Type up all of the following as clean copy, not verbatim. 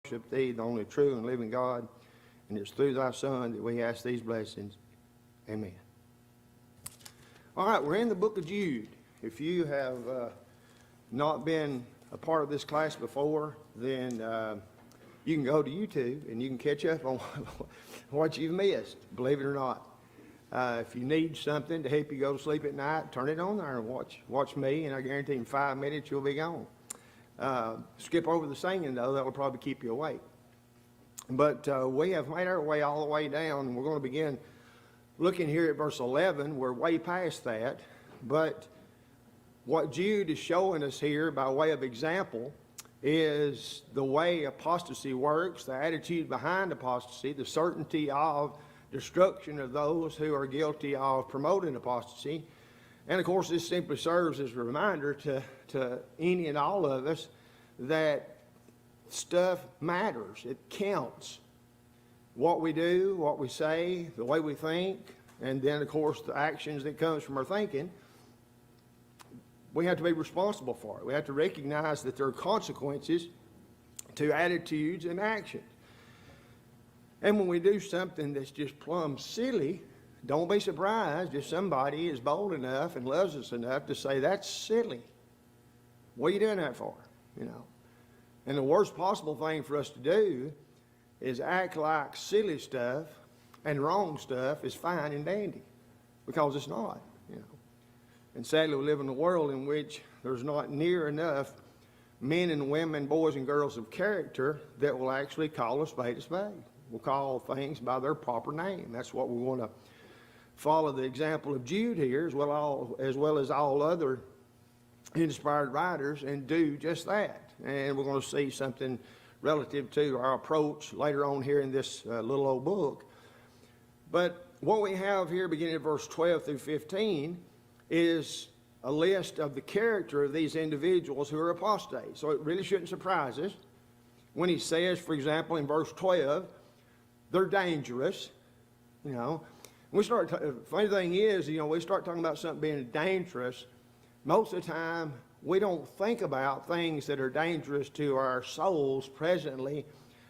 worship thee, the only true and living God, and it's through thy Son that we ask these blessings. Amen. All right, we're in the book of Jude. If you have not been a part of this class before, then you can go to YouTube and you can catch up on what you've missed, believe it or not. If you need something to help you go to sleep at night, turn it on there and watch me, and I guarantee in 5 minutes you'll be gone. Skip over the singing, though. That will probably keep you awake. But we have made our way all the way down, and we're going to begin looking here at verse 11. We're way past that. But what Jude is showing us here by way of example is the way apostasy works, the attitude behind apostasy, the certainty of destruction of those who are guilty of promoting apostasy. And of course, this simply serves as a reminder to any and all of us that stuff matters. It counts. What we do, what we say, the way we think, and then of course the actions that comes from our thinking, we have to be responsible for it. We have to recognize that there are consequences to attitudes and actions. And when we do something that's just plumb silly, don't be surprised if somebody is bold enough and loves us enough to say, that's silly. What are you doing that for? You know. And the worst possible thing for us to do is act like silly stuff and wrong stuff is fine and dandy, because it's not, you know. And sadly, we live in a world in which there's not near enough men and women, boys and girls of character that will actually call a spade a spade. We'll call things by their proper name. That's what we want to follow the example of Jude here, as well as all other inspired writers, and do just that. And we're going to see something relative to our approach later on here in this little old book. But what we have here, beginning at verse 12 through 15, is a list of the character of these individuals who are apostates. So it really shouldn't surprise us when he says, for example, in verse 12, they're dangerous. You know, funny thing is, you know, we start talking about something being dangerous, most of the time we don't think about things that are dangerous to our souls presently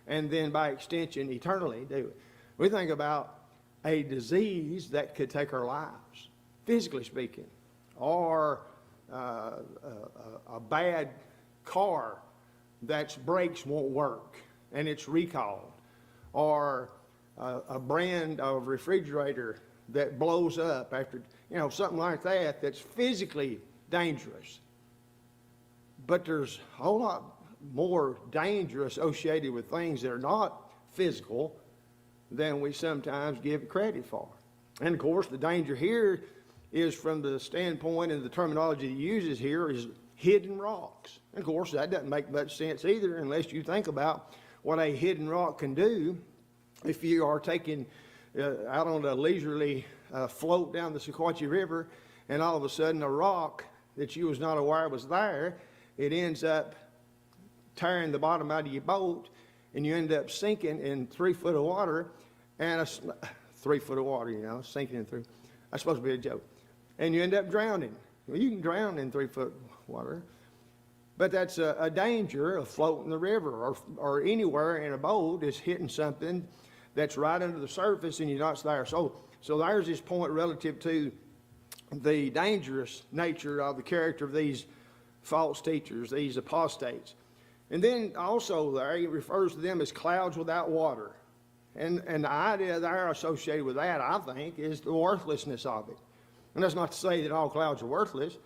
and then by extension eternally, do we? We think about a disease that could take our lives, physically speaking, or a bad car that's brakes won't work and it's recalled, or a brand of refrigerator that blows up after, you know, something like that that's physically dangerous. But there's a whole lot more danger associated with things that are not physical than we sometimes give credit for. And of course, the danger here is from the standpoint and the terminology he uses here is hidden rocks. And of course, that doesn't make much sense either unless you think about what a hidden rock can do. If you are taking out on a leisurely float down the Sequatchie River, and all of a sudden a rock that you was not aware was there, it ends up tearing the bottom out of your boat, and you end up sinking in 3 foot of water, and 3 foot of water, you know, sinking in 3. That's supposed to be a joke. And you end up drowning. Well, you can drown in 3 foot water, but that's a danger of floating the river or anywhere in a boat is hitting something that's right under the surface and you're not there. So there's this point relative to the dangerous nature of the character of these false teachers, these apostates. And then also there, he refers to them as clouds without water. And the idea there associated with that, I think, is the worthlessness of it. And that's not to say that all clouds are worthless.